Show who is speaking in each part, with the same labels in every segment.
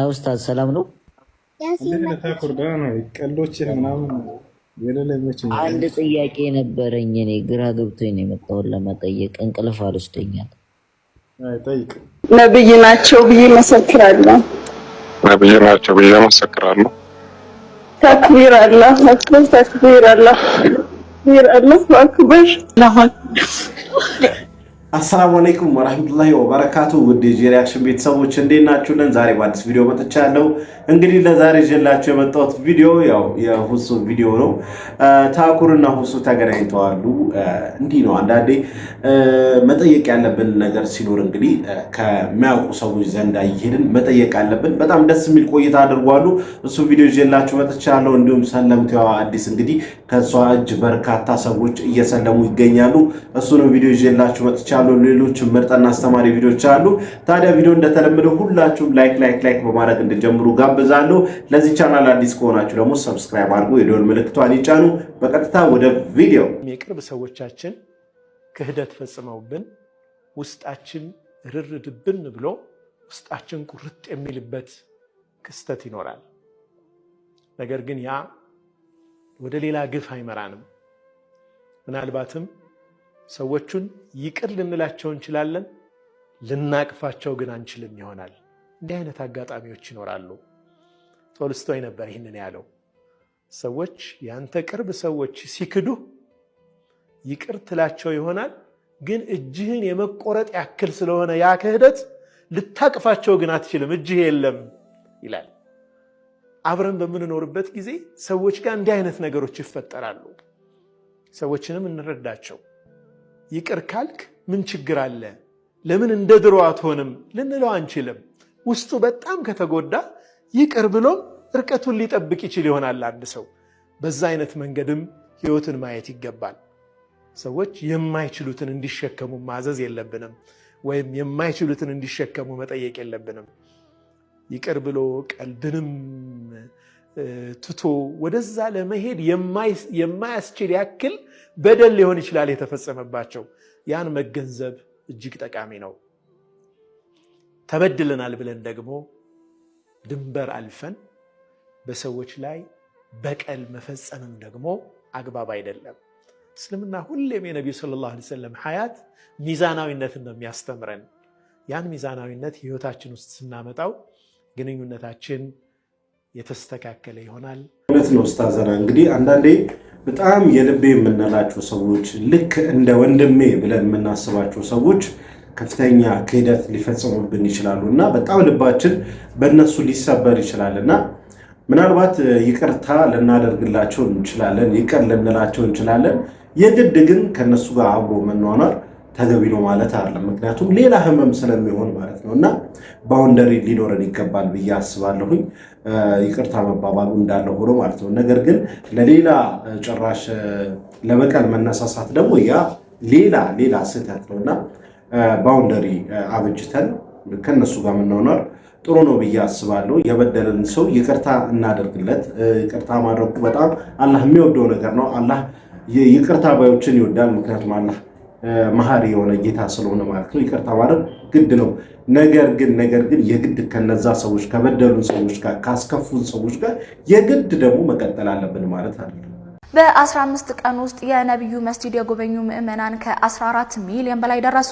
Speaker 1: ኡስታዝ ሰላም ነው?
Speaker 2: እንዴት ታኩርዳና ቀሎች ምናምን የሌለች
Speaker 1: አንድ ጥያቄ ነበረኝ። እኔ ግራ ገብቶኝ ነው የመጣሁት ለመጠየቅ። እንቅልፍ አልወስደኛል።
Speaker 2: ጠይቅ።
Speaker 3: ነብይ ናቸው ብዬ መሰክራለሁ።
Speaker 4: ነብይ ናቸው ብዬ መሰክራለሁ።
Speaker 3: ተክቢር አላህ አክበር፣ ተክቢር አላህ አክበር።
Speaker 5: አሰላሙ አለይኩም ወራህመቱላሂ ወበረካቱ። ውድ የሪአክሽን ቤተሰቦች እንዴት ናችሁልን? ዛሬ በአዲስ ቪዲዮ መጥቻለሁ። እንግዲህ ለዛሬ ይዤላችሁ የመጣሁት ቪዲዮ ያው የሁሱ ቪዲዮ ነው። ታኩርና ሁሱ ተገናኝተዋል። እንዲህ ነው አንዳንዴ መጠየቅ ያለብን ነገር ሲኖር እንግዲህ ከሚያውቁ ሰዎች ዘንድ እየሄድን መጠየቅ አለብን። በጣም ደስ የሚል ቆይታ አድርጓሉ። እሱ ቪዲዮ ይዤላችሁ መጥቻለሁ። እንዲሁም ሰለምቲዋ አዲስ እንግዲህ ከሷ እጅ በርካታ ሰዎች እየሰለሙ ይገኛሉ። እሱንም ቪዲዮ ይዤላችሁ መጥቻለሁ። ሌሎች ምርጥና አስተማሪ ቪዲዮዎች አሉ። ታዲያ ቪዲዮ እንደተለመደው ሁላችሁም ላይክ በማድረግ እንድጀምሩ ጋብዛለሁ። ለዚህ ቻናል አዲስ ከሆናችሁ ደግሞ ሰብስክራይብ አድርጉ፣ የደወል ምልክቷን ይጫኑ። በቀጥታ ወደ ቪዲዮ።
Speaker 6: የቅርብ ሰዎቻችን ክህደት ፈጽመውብን ውስጣችን ርርድብን ብሎ ውስጣችን ቁርጥ የሚልበት ክስተት ይኖራል። ነገር ግን ያ ወደ ሌላ ግፍ አይመራንም። ምናልባትም ሰዎቹን ይቅር ልንላቸው እንችላለን፣ ልናቅፋቸው ግን አንችልም ይሆናል። እንዲህ አይነት አጋጣሚዎች ይኖራሉ። ቶልስቶይ ነበር ይህንን ያለው። ሰዎች ያንተ ቅርብ ሰዎች ሲክዱ ይቅር ትላቸው ይሆናል፣ ግን እጅህን የመቆረጥ ያክል ስለሆነ ያ ክህደት ልታቅፋቸው ግን አትችልም፣ እጅህ የለም ይላል። አብረን በምንኖርበት ጊዜ ሰዎች ጋር እንዲህ አይነት ነገሮች ይፈጠራሉ። ሰዎችንም እንረዳቸው። ይቅር ካልክ ምን ችግር አለ? ለምን እንደ ድሮ አትሆንም ልንለው አንችልም። ውስጡ በጣም ከተጎዳ ይቅር ብሎም እርቀቱን ሊጠብቅ ይችል ይሆናል አንድ ሰው። በዛ አይነት መንገድም ህይወትን ማየት ይገባል። ሰዎች የማይችሉትን እንዲሸከሙ ማዘዝ የለብንም፣ ወይም የማይችሉትን እንዲሸከሙ መጠየቅ የለብንም። ይቅር ብሎ ቀልብንም ትቶ ወደዛ ለመሄድ የማያስችል ያክል በደል ሊሆን ይችላል የተፈጸመባቸው። ያን መገንዘብ እጅግ ጠቃሚ ነው። ተበድለናል ብለን ደግሞ ድንበር አልፈን በሰዎች ላይ በቀል መፈጸምም ደግሞ አግባብ አይደለም። እስልምና ሁሌም የነቢዩ ሰለላሁ ዐለይሂ ወሰለም ሐያት ሚዛናዊነትን ነው የሚያስተምረን። ያን ሚዛናዊነት ህይወታችን ውስጥ ስናመጣው ግንኙነታችን የተስተካከለ ይሆናል።
Speaker 5: እውነት ነው ኡስታዘና። እንግዲህ አንዳንዴ በጣም የልቤ የምንላቸው ሰዎች ልክ እንደ ወንድሜ ብለን የምናስባቸው ሰዎች ከፍተኛ ክህደት ሊፈጽሙብን ይችላሉ እና በጣም ልባችን በእነሱ ሊሰበር ይችላል እና ምናልባት ይቅርታ ልናደርግላቸው እንችላለን፣ ይቅር ልንላቸው እንችላለን። የግድ ግን ከነሱ ጋር አብሮ መኗኗር ተገቢ ነው ማለት አይደለም። ምክንያቱም ሌላ ህመም ስለሚሆን ማለት ነው እና ባውንደሪ ሊኖረን ይገባል ብዬ አስባለሁኝ። ይቅርታ መባባሉ እንዳለ ሆኖ ማለት ነው። ነገር ግን ለሌላ ጭራሽ ለበቀል መነሳሳት ደግሞ ያ ሌላ ስህተት ነው እና ባውንደሪ አብጅተን ከነሱ ጋር መኗኗር ጥሩ ነው ብዬ አስባለሁ። የበደለን ሰው ይቅርታ እናደርግለት። ይቅርታ ማድረጉ በጣም አላህ የሚወደው ነገር ነው። አላህ ይቅርታ ባዮችን ይወዳል። ምክንያቱም አላህ መሐሪ የሆነ ጌታ ስለሆነ ማለት ነው። ይቅርታ ማድረግ ግድ ነው። ነገር ግን የግድ ከነዛ ሰዎች ከበደሉን ሰዎች ጋር ካስከፉን ሰዎች ጋር የግድ ደግሞ መቀጠል አለብን ማለት አይደለም።
Speaker 7: በ15 ቀን ውስጥ የነብዩ መስጂድ የጎበኙ ምዕመናን ከ14 ሚሊዮን በላይ ደረሱ።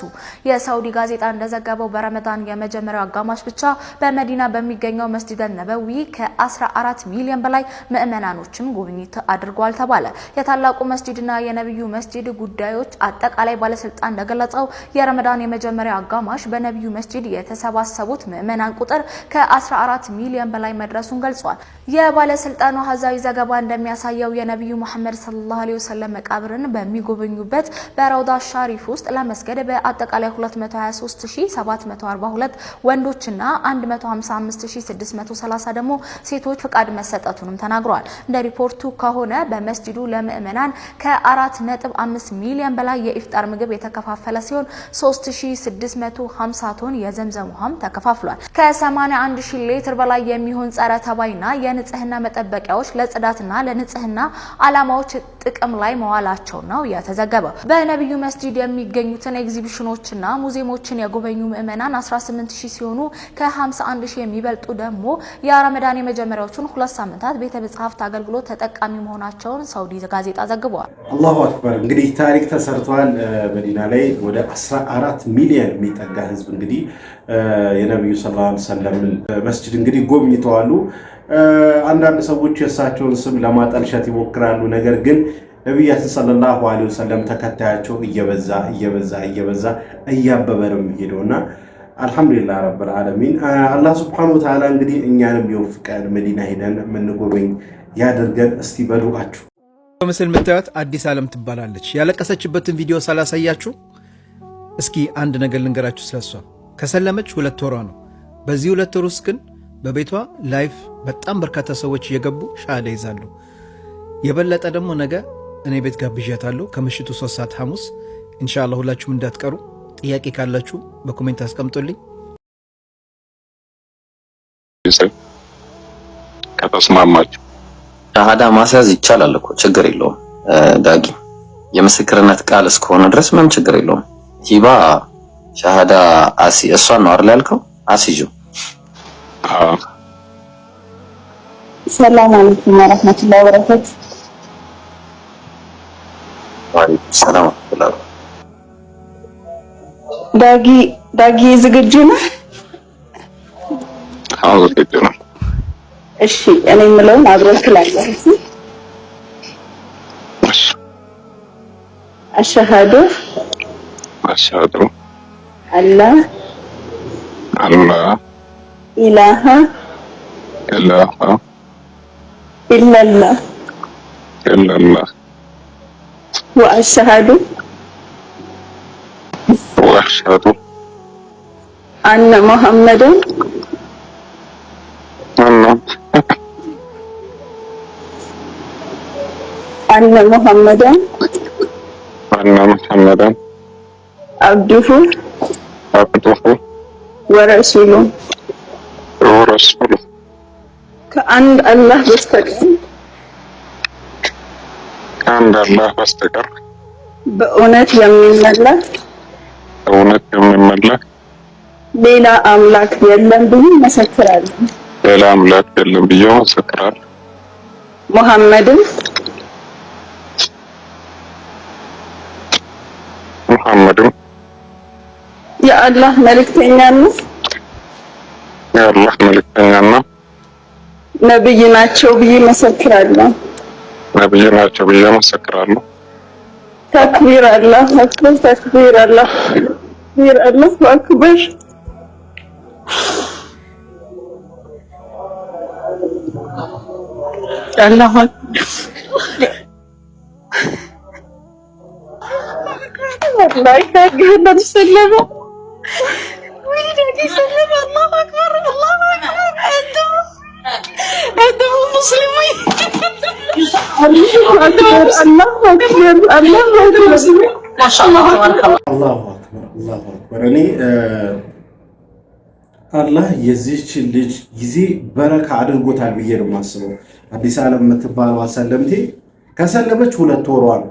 Speaker 7: የሳውዲ ጋዜጣ እንደዘገበው በረመዳን የመጀመሪያው አጋማሽ ብቻ በመዲና በሚገኘው መስጂድ ነበዊ ከ14 ሚሊዮን በላይ ምዕመናኖችን ጉብኝት አድርጓል ተባለ። የታላቁ መስጂድና የነብዩ መስጂድ ጉዳዮች አጠቃላይ ባለስልጣን እንደገለጸው የረመዳን የመጀመሪያው አጋማሽ በነብዩ መስጂድ የተሰባሰቡት ምዕመናን ቁጥር ከ14 ሚሊዮን በላይ መድረሱን ገልጿል። የባለስልጣኑ ሀዛዊ ዘገባ እንደሚያሳየው የነብዩ መሐመድ ሰለላሁ ዐለይሂ ወሰለም መቃብርን በሚጎበኙበት በረውዳ ሻሪፍ ውስጥ ለመስገድ በአጠቃላይ 223742 ወንዶችና 155630 ደግሞ ሴቶች ፍቃድ መሰጠቱንም ተናግሯል። እንደ ሪፖርቱ ከሆነ በመስጂዱ ለምዕመናን ከ4.5 ሚሊዮን በላይ የኢፍጣር ምግብ የተከፋፈለ ሲሆን 3650 ቶን የዘምዘም ውሃም ተከፋፍሏል። ከ81000 ሊትር በላይ የሚሆን ጸረ ተባይና የንጽህና መጠበቂያዎች ለጽዳትና ለንጽህና ዓላማዎች ጥቅም ላይ መዋላቸው ነው የተዘገበው። በነብዩ መስጂድ የሚገኙትን ኤግዚቢሽኖችና ሙዚየሞችን የጎበኙ ምዕመናን 18000 ሲሆኑ ከ51000 የሚበልጡ ደግሞ የረመዳን የመጀመሪያዎቹን 2 ሳምንታት ቤተ መጻሕፍት አገልግሎት ተጠቃሚ መሆናቸውን ሳውዲ ጋዜጣ ዘግቧል።
Speaker 5: አላሁ አክበር። እንግዲህ ታሪክ ተሰርቷል። መዲና ላይ ወደ 14 ሚሊዮን የሚጠጋ ህዝብ እንግዲህ የነብዩ ሰለላሁ ዐለይሂ ወሰለም መስጂድ እንግዲህ ጎብኝተዋል። አንዳንድ ሰዎች የእሳቸውን ስም ለማጠልሸት ይሞክራሉ። ነገር ግን ነብያችን ሰለላሁ ዐለይሂ ወሰለም ተከታያቸው እየበዛ እያበበ ነው የሚሄደውና አልহামዱሊላህ ረብል ዓለሚን አላህ ሱብሓነሁ ወተዓላ እንግዲህ እኛንም ይወፍቀን፣ መዲና ሄደን የምንጎበኝ ያደርገን። እስቲ በዱዓችሁ
Speaker 8: በምስል የምታዩት አዲስ ዓለም ትባላለች። ያለቀሰችበትን ቪዲዮ ሳላሳያችሁ እስኪ አንድ ነገር ልንገራችሁ ስለሷ። ከሰለመች 2 ወሯ ነው። በዚህ 2 ወር ውስጥ ግን በቤቷ ላይፍ በጣም በርካታ ሰዎች እየገቡ ሻሃዳ ይዛሉ። የበለጠ ደግሞ ነገ እኔ ቤት ጋብዣታለሁ ከምሽቱ 3 ሰዓት ሐሙስ ኢንሻአላህ። ሁላችሁም እንዳትቀሩ። ጥያቄ ካላችሁ በኮሜንት አስቀምጡልኝ።
Speaker 4: ከተስማማችሁ
Speaker 9: ሻሃዳ ማስያዝ ይቻላል እኮ ችግር የለውም። ዳጊ የምስክርነት ቃል እስከሆነ ድረስ ምንም ችግር የለውም። ሂባ ሻሃዳ እሷን ነው አይደል ያልከው? አስይዙ።
Speaker 3: ሰላም አለይኩም ወራህመቱላሂ ወበረካቱ።
Speaker 9: ወአለይኩም ሰላም ወራህመቱላሂ። ዳጊ ዝግጁ ነህ?
Speaker 4: አዎ ዝግጁ ነኝ።
Speaker 3: እሺ እኔ የምለውን አብረን ትላለህ። እሺ አሽሃዱ አላህ ኢላሃ ኢላላህ ወአሽሃዱ አነ ሙሐመድን አብዱሁ ወረሱሉ ከአንድ አላህ በስተቀር በእውነት የሚመለክ ሌላ አምላክ የለም ብዬ መሰክራለሁ። ሙሐመድም የአላህ መልእክተኛና ነብይ ናቸው ብዬ መሰክራለሁ። ተክቢር አላሁ አክበር ተክቢር አላሁ አክበር። አላሁ አክበር والله كان تسلم ولدي سلم. الله اكبر الله اكبر. انتم مسلمين. الله اكبر الله اكبر ما شاء الله تبارك الله.
Speaker 5: الله اكبر الله اكبر. እኔ አላህ የዚህች ልጅ ጊዜ በረካ አድርጎታል ብዬ ነው የማስበው። አዲስ ዓለም የምትባለው ሰለምቴ ከሰለመች 2 ወሯ ነው።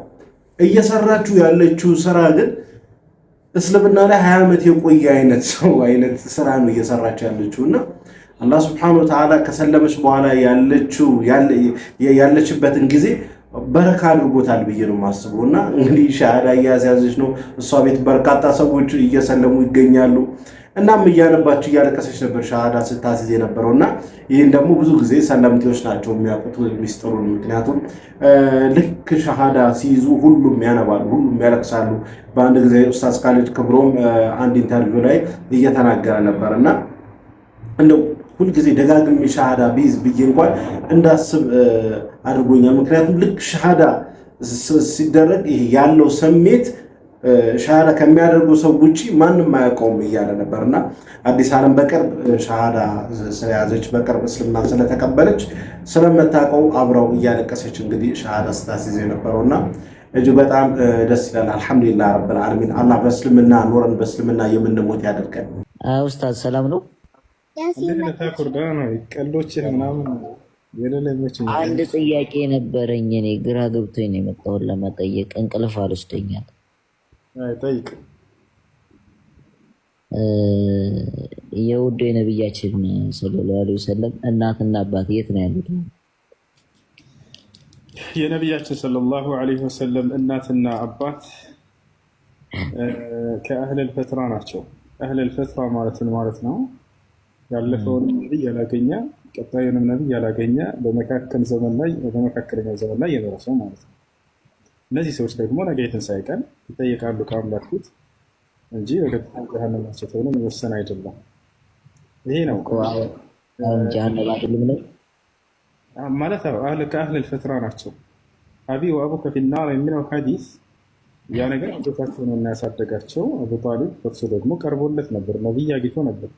Speaker 5: እየሰራችሁ ያለችው ስራ ግን እስልምና ላይ 20 ዓመት የቆየ አይነት ስራ ነው እየሰራችሁ ያለችውና አላህ Subhanahu Wa Ta'ala ከሰለመች በኋላ ያለችበትን ጊዜ በረካ አድርጎታል ብዬ ነው የማስበውና እንግዲህ ሻሃዳ እያያዘች ነው። እሷ ቤት በርካታ ሰዎች እየሰለሙ ይገኛሉ። እናም እያነባች እያለቀሰች ነበር ሻሃዳ ስታስይዝ የነበረውና ይሄን ደግሞ ብዙ ጊዜ ሰለምቴዎች ናቸው የሚያውቁት ሚስጥሩን። ምክንያቱም ልክ ሻሃዳ ሲይዙ ሁሉም ያነባሉ፣ ሁሉም ያለቅሳሉ። በአንድ ጊዜ ኡስታዝ ካሊድ ክብሮም አንድ ኢንተርቪው ላይ እየተናገረ ነበርና እንደው ሁሉ ጊዜ ደጋግሜ ሻሃዳ ቢዝ ብዬ እንኳን እንዳስብ አድርጎኛል። ምክንያቱም ልክ ሻሃዳ ሲደረግ ይሄ ያለው ስሜት ሻሃዳ ከሚያደርጉ ሰው ውጪ ማንንም አያውቀውም እያለ ነበርና አዲስ ዓለም በቅርብ ሻሃዳ ስለያዘች በቅርብ እስልምና ስለተቀበለች ስለመታቀው አብረው እያለቀሰች እንግዲህ ሻሃዳ ስታስይዝ የነበረውና እጅግ በጣም ደስ ይላል። አልহামዱሊላህ ረብል ዓለሚን። አላህ በእስልምና ኖረን በእስልምና የምንሞት ያደርገን።
Speaker 1: ኡስታዝ ሰላም ነው?
Speaker 2: እንዴት ነህ? ታኩርዳ ነው ቀልዶች ምናምን
Speaker 1: አንድ ጥያቄ ነበረኝ እኔ ግራ ገብቶኝ ነው የመጣሁት ለመጠየቅ እንቅልፍ አልወስደኛል።
Speaker 2: ጠይቅ።
Speaker 1: የውዱ የነብያችን ሰለላሁ ዐለይሂ ወሰለም እናትና አባት የት ነው ያሉት?
Speaker 2: የነብያችን ሰለላሁ ዐለይሂ ወሰለም እናትና አባት ከአህለል ፈትራ ናቸው። አህለል ፈትራ ማለት ነው ያለፈውን ነብይ ያላገኘ ቀጣዩንም ነብይ ያላገኘ በመካከለኛው ዘመን ላይ የደረሰው ማለት ነው። እነዚህ ሰዎች ደግሞ ነገ የትንሣኤ ቀን ይጠየቃሉ ከአምላክ ፊት እንጂ በቀጥታ ጀሃነም ናቸው ተብሎ መወሰን አይደለም። ይሄ ነው
Speaker 1: ጀሃነም አይደለም ነው
Speaker 2: ማለት ከአህለል ፈትራ ናቸው። አቢ ወአቡከ ፊናር የሚለው ሐዲስ ያ ነገር አባታቸው ነው የሚያሳደጋቸው። አቡ ጣሊብ እርሱ ደግሞ ቀርቦለት ነበር፣ ነብይ አግኝቶ ነበር።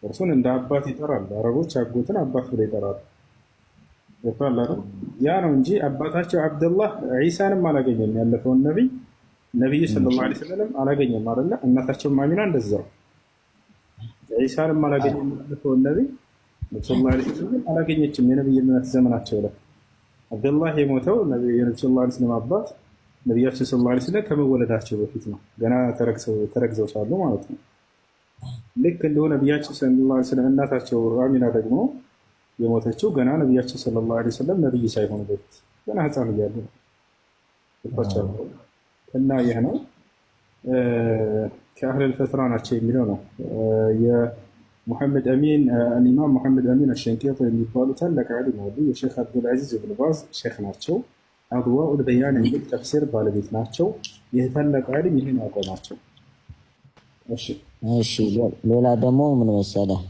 Speaker 2: እርሱን እንደ አባት ይጠራሉ። አረቦች አጎትን አባት ብለው ይጠራሉ። ያ ነው እንጂ አባታቸው አብደላህ ዒሳንም አላገኘም። ያለፈውን ነቢይ ሰለላሁ ዐለይሂ ወሰለም አላገኘም አይደለ? እናታቸው አሚና እንደዛው ዒሳንም አላገኘም። ያለፈውን ነቢይ ሰለላሁ ዐለይሂ ወሰለም አላገኘችም። የነብይነት ዘመናቸው ላይ አብደላህ የሞተው የነብዩ ሰለላሁ ዐለይሂ ወሰለም አባት ነቢያችን ሰለላሁ ዐለይሂ ወሰለም ከመወለዳቸው በፊት ነው። ገና ተረግዘው ሳሉ ማለት ነው። ልክ እንደሆነ ነቢያችን ሰለላሁ ዐለይሂ ወሰለም እናታቸው አሚና ደግሞ የሞተችው ገና ነቢያችን ሰለላሁ ዐለይሂ ወሰለም ነብይ ሳይሆኑ በፊት ገና ሕፃን እያሉ ነው። እና ይህ ነው ከአህለል ፈትራ ናቸው የሚለው ነው። የሙሐመድ አሚን ኢማም ሙሐመድ አሚን አሸንቂጥ የሚባሉ ታላቅ ዓሊም አሉ። የሼክ አብዱልዓዚዝ ብን ባዝ ሼክ ናቸው። አድዋኡል በያን የሚል ተፍሲር ባለቤት ናቸው። ይህ ታላቅ ዓሊም ይህን አቋማቸው።
Speaker 1: እሺ ሌላ ደግሞ ምን መሰለህ፣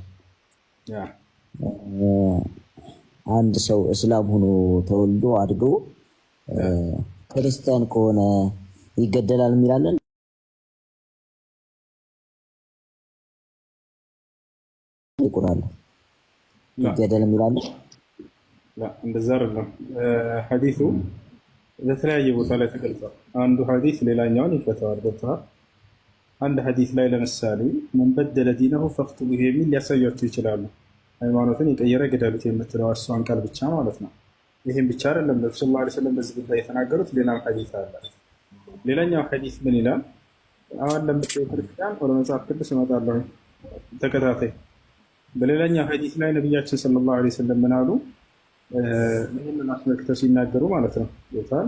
Speaker 1: አንድ ሰው እስላም ሆኖ ተወልዶ አድጎ ክርስቲያን ከሆነ ይገደላል የሚላለን ይቁራል ይገደል የሚላለን
Speaker 2: እንደዛ አይደለም። ሐዲሱ በተለያየ ቦታ ላይ ተገልጿል። አንዱ ሐዲስ ሌላኛውን ይፈታዋል። ገብቶሃል? አንድ ሐዲስ ላይ ለምሳሌ መን በደለ ዲነሁ ፈቅቱሉሁ የሚል ሊያሳያቸው ይችላሉ። ሃይማኖትን የቀየረ ግደሉት የምትለው እሷን ቃል ብቻ ማለት ነው። ይህም ብቻ አይደለም። ነብዩ ሰለላሁ ዐለይሂ ወሰለም በዚህ ጉዳይ የተናገሩት ሌላም ሐዲስ አለ። ሌላኛው ሐዲስ ምን ይላል? አሁን ለምትጠይቅ ክርስቲያን ወደ መጽሐፍ ቅዱስ እመጣለሁ ተከታታይ። በሌላኛው ሐዲስ ላይ ነቢያችን ሰለላሁ ዐለይሂ ወሰለም ምን አሉ? ይህንን አስመልክተው ሲናገሩ ማለት ነው ይታል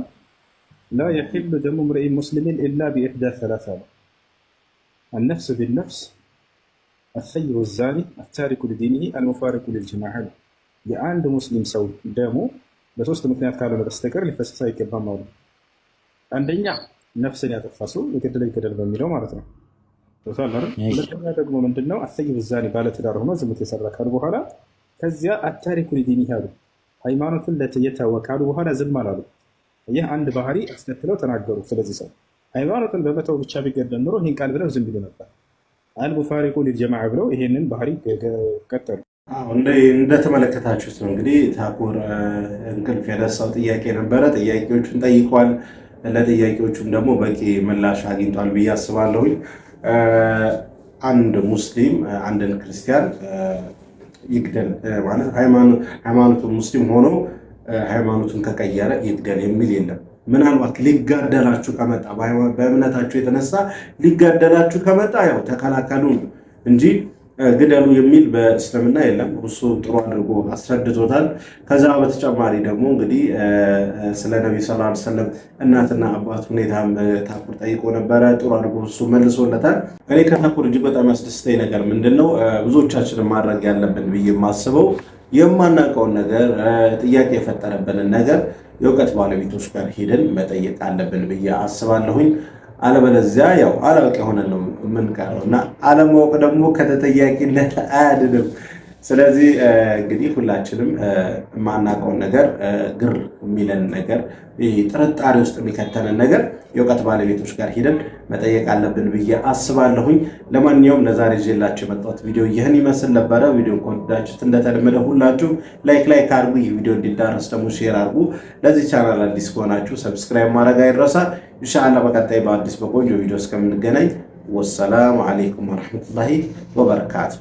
Speaker 2: ላ የሒሉ ደሙ ምርኢን ሙስሊሚን ኢላ ቢኢሕዳ ሰላሳ ነው። አልነፍስ ቢልነፍስ አሰይሩ ዛኒ አታሪኩ ሊዲኒሂ አልሙፋሪቁ ሊልጀማዓ ነው። የአንድ ሙስሊም ሰው ደሙ በሶስት ምክንያት ካልሆነ በስተቀር ሊፈሰስ አይገባም አሉ። አንደኛ ነፍስን ያጠፋ ሰው የገደለ ይገደል በሚለው ማለት ነው። ሁለተኛ ደግሞ ምንድነው? አሰይሩ ዛኒ ባለትዳር ሆኖ ዝሙት የሰራ ካሉ በኋላ ከዚያ አታሪኩ ሊዲኒሂ አሉ ሃይማኖትን ለተየተወ ካሉ በኋላ ዝም አላሉ። ይህ አንድ ባህሪ አስከትለው ተናገሩ። ስለዚህ ሰው ሃይማኖትን በመተው ብቻ ቢገደል ኑሮ ይህን ቃል ብለው ዝም ብሎ ነበር። አልሙፋሪቁ ሊልጀማዓ ብለው ይሄንን ባህሪ ቀጠሉ።
Speaker 5: እንደተመለከታችሁት ነው እንግዲህ ታኩር እንቅልፍ የነሳው ጥያቄ ነበረ። ጥያቄዎቹን ጠይቋል። ለጥያቄዎቹም ደግሞ በቂ ምላሽ አግኝቷል ብዬ አስባለሁኝ። አንድ ሙስሊም አንድን ክርስቲያን ይግደል ማለት ሃይማኖቱን ሙስሊም ሆኖ ሃይማኖቱን ከቀየረ ይግደል የሚል የለም። ምናልባት ሊጋደላችሁ ከመጣ በእምነታችሁ የተነሳ ሊጋደላችሁ ከመጣ ያው ተከላከሉ እንጂ ግደሉ የሚል በእስልምና የለም። እሱ ጥሩ አድርጎ አስረድቶታል። ከዛ በተጨማሪ ደግሞ እንግዲህ ስለ ነብዩ ሰለላሁ ዐለይሂ ወሰለም እናትና አባት ሁኔታ ታኩር ጠይቆ ነበረ። ጥሩ አድርጎ እሱ መልሶለታል። እኔ ከታኩር እጅግ በጣም ያስደስተኝ ነገር ምንድነው፣ ብዙዎቻችንን ማድረግ ያለብን ብዬ የማስበው የማናውቀውን ነገር ጥያቄ የፈጠረብንን ነገር የእውቀት ባለቤቶች ጋር ሄደን መጠየቅ አለብን ብዬ አስባለሁኝ። አለበለዚያ ያው አላውቅ የሆነ ነው የምንቀረው እና አለማወቅ ደግሞ ከተጠያቂነት አያድንም። ስለዚህ እንግዲህ ሁላችንም የማናውቀውን ነገር ግር የሚለን ነገር ጥርጣሬ ውስጥ የሚከተንን ነገር የእውቀት ባለቤቶች ጋር ሄደን መጠየቅ አለብን ብዬ አስባለሁኝ። ለማንኛውም ለዛሬ ይዤላችሁ የመጣሁት ቪዲዮ ይህን ይመስል ነበረ። ቪዲዮን ከወደዳችሁት እንደተለመደ ሁላችሁም ላይክ አድርጉ። ይህ ቪዲዮ እንዲዳረስ ደግሞ ሼር አድርጉ። ለዚህ ቻናል አዲስ ከሆናችሁ ሰብስክራይብ ማድረግ አይረሳ። ኢንሻአላህ በቀጣይ በአዲስ በቆንጆ ቪዲዮ እስከምንገናኝ ወሰላሙ አለይኩም ወራህመቱላሂ ወበረካቱ።